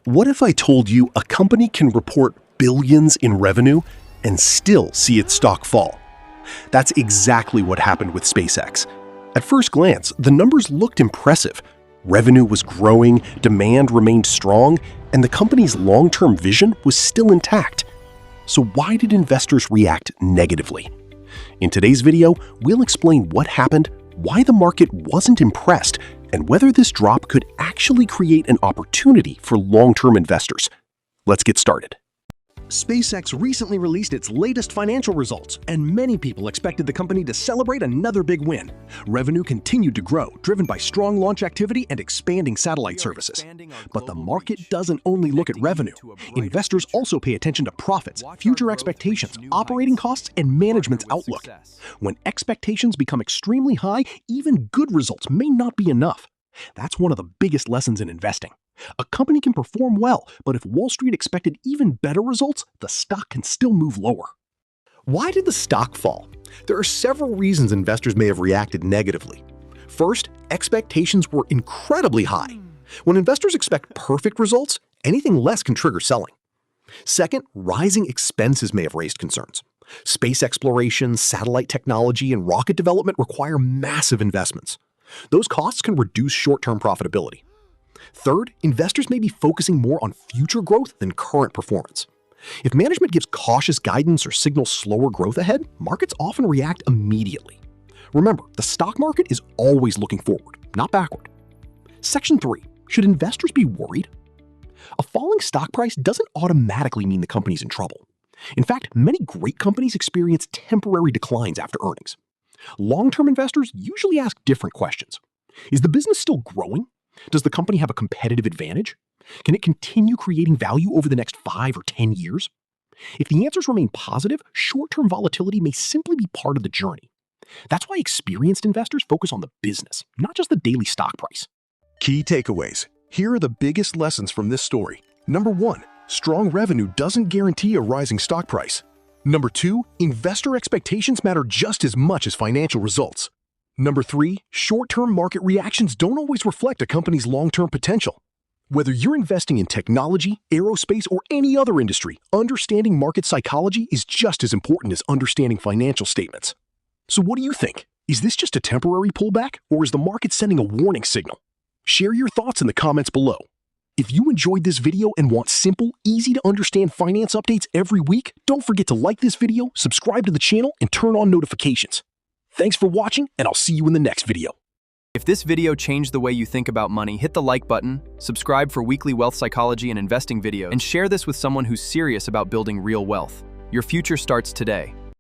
What if I told you a company can report billions in revenue and still see its stock fall? That's exactly what happened with SpaceX. At first glance, the numbers looked impressive. Revenue was growing, demand remained strong, and the company's long-term vision was still intact. So why did investors react negatively? In today's video, we'll explain what happened, why the market wasn't impressed, and whether this drop could actually create an opportunity for long-term investors. Let's get started. SpaceX recently released its latest financial results, and many people expected the company to celebrate another big win. Revenue continued to grow, driven by strong launch activity and expanding satellite services. But the market doesn't only look at revenue. Investors also pay attention to profits, future expectations, operating costs, and management's outlook. When expectations become extremely high, even good results may not be enough. That's one of the biggest lessons in investing. A company can perform well, but if Wall Street expected even better results, the stock can still move lower. Why did the stock fall? There are several reasons investors may have reacted negatively. First, expectations were incredibly high. When investors expect perfect results, anything less can trigger selling. Second, rising expenses may have raised concerns. Space exploration, satellite technology, and rocket development require massive investments. Those costs can reduce short-term profitability. Third, investors may be focusing more on future growth than current performance. If management gives cautious guidance or signals slower growth ahead, markets often react immediately. Remember, the stock market is always looking forward, not backward. Section 3. Should investors be worried? A falling stock price doesn't automatically mean the company's in trouble. In fact, many great companies experience temporary declines after earnings. Long-term investors usually ask different questions. Is the business still growing? Does the company have a competitive advantage? Can it continue creating value over the next 5 or 10 years? If the answers remain positive, short-term volatility may simply be part of the journey. That's why experienced investors focus on the business, not just the daily stock price. Key takeaways. Here are the biggest lessons from this story. Number 1. Strong revenue doesn't guarantee a rising stock price. Number 2. Investor expectations matter just as much as financial results. Number 3. Short-term market reactions don't always reflect a company's long-term potential. Whether you're investing in technology, aerospace, or any other industry, understanding market psychology is just as important as understanding financial statements. So what do you think? Is this just a temporary pullback, or is the market sending a warning signal? Share your thoughts in the comments below. If you enjoyed this video and want simple, easy-to-understand finance updates every week, don't forget to like this video, subscribe to the channel, and turn on notifications. Thanks for watching, and I'll see you in the next video. If this video changed the way you think about money, hit the like button, subscribe for weekly wealth psychology and investing videos, and share this with someone who's serious about building real wealth. Your future starts today.